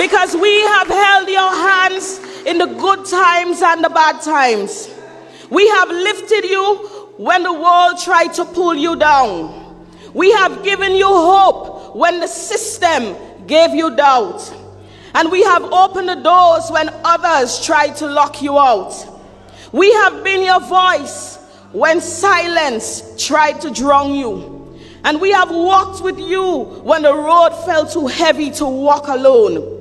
because we have held your hands in the good times and the bad times. We have lifted you when the world tried to pull you down. We have given you hope when the system gave you doubt. And we have opened the doors when others tried to lock you out. We have been your voice when silence tried to drown you. And we have walked with you when the road felt too heavy to walk alone.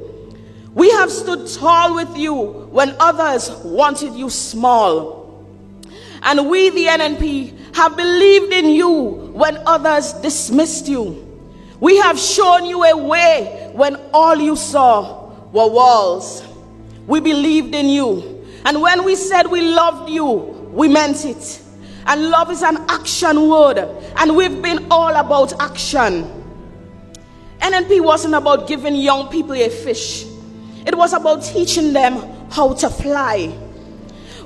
We have stood tall with you when others wanted you small. And we, the NNP, have believed in you when others dismissed you. We have shown you a way when all you saw were walls. We believed in you. And when we said we loved you, we meant it. And love is an action word. And we've been all about action. NNP wasn't about giving young people a fish. It was about teaching them how to fly.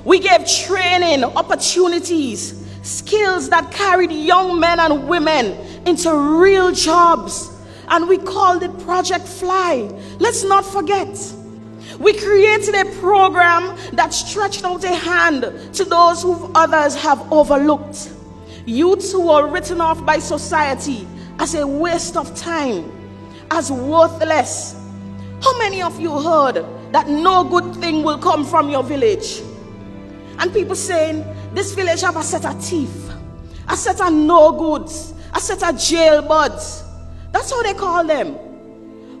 We gave training, opportunities, skills that carried young men and women into real jobs. And we called it Project Fly. Let's not forget. We created a program that stretched out a hand to those who others have overlooked. Youths who were written off by society as a waste of time, as worthless. How many of you heard that no good thing will come from your village? And people saying, this village have a set of thief, a set of no goods, a set of jailbirds. That's how they call them.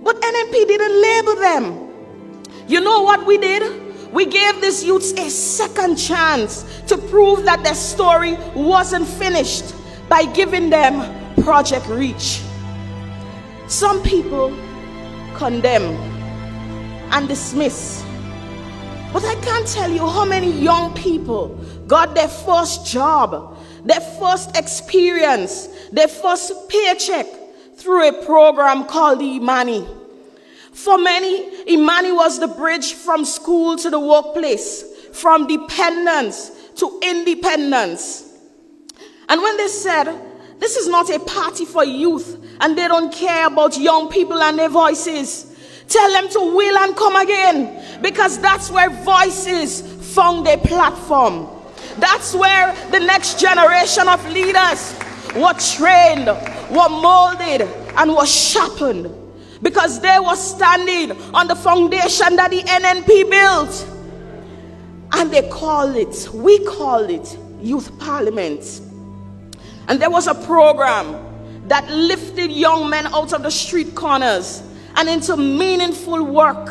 But NNP didn't label them. You know what we did? We gave these youths a second chance to prove that their story wasn't finished by giving them Project Reach. Some people condemn and dismiss. But I can't tell you how many young people got their first job, their first experience, their first paycheck through a program called Imani. For many, Imani was the bridge from school to the workplace, from dependence to independence. And when they said, this is not a party for youth and they don't care about young people and their voices, tell them to will and come again, because that's where voices found a platform. That's where the next generation of leaders were trained, were molded, and were sharpened, because they were standing on the foundation that the NNP built. And we call it Youth Parliament. And there was a program that lifted young men out of the street corners and into meaningful work.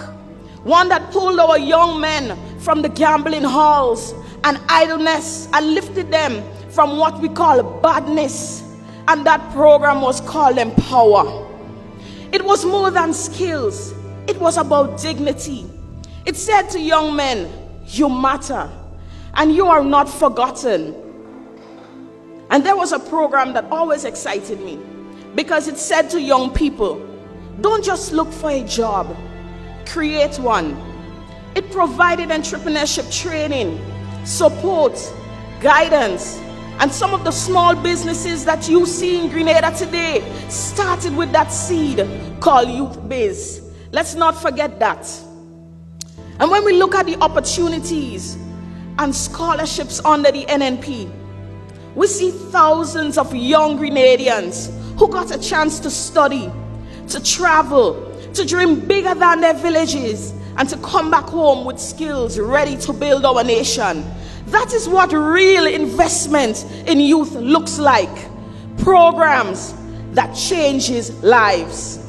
One that pulled our young men from the gambling halls and idleness and lifted them from what we call badness. And that program was called Empower. It was more than skills. It was about dignity. It said to young men, you matter and you are not forgotten. And there was a program that always excited me, because it said to young people, don't just look for a job, create one. It provided entrepreneurship training, support, guidance, and some of the small businesses that you see in Grenada today started with that seed called Youth Biz. Let's not forget that. And when we look at the opportunities and scholarships under the NNP, we see thousands of young Grenadians who got a chance to study, to travel, to dream bigger than their villages, and to come back home with skills ready to build our nation. That is what real investment in youth looks like. Programs that changes lives.